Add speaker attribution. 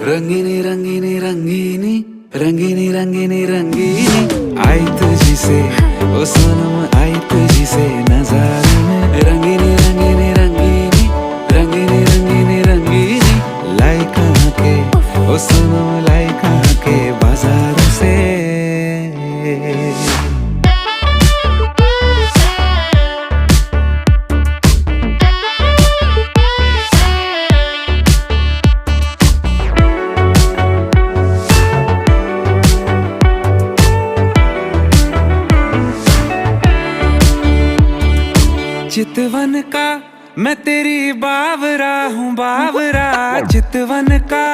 Speaker 1: रंगीनी रंगीनी रंगीनी रंगीनी रंगीनी रंगीनी आई तुझी से ओ सनम आई तुझी से नजारे में रंगीनी रंगीनी रंगीनी रंगीनी रंगीनी रंगीनी लाई कहाँ के ओ सनम लाई कहाँ के बाजार से। चितवन का मैं तेरी बावरा हूँ बावरा, चितवन का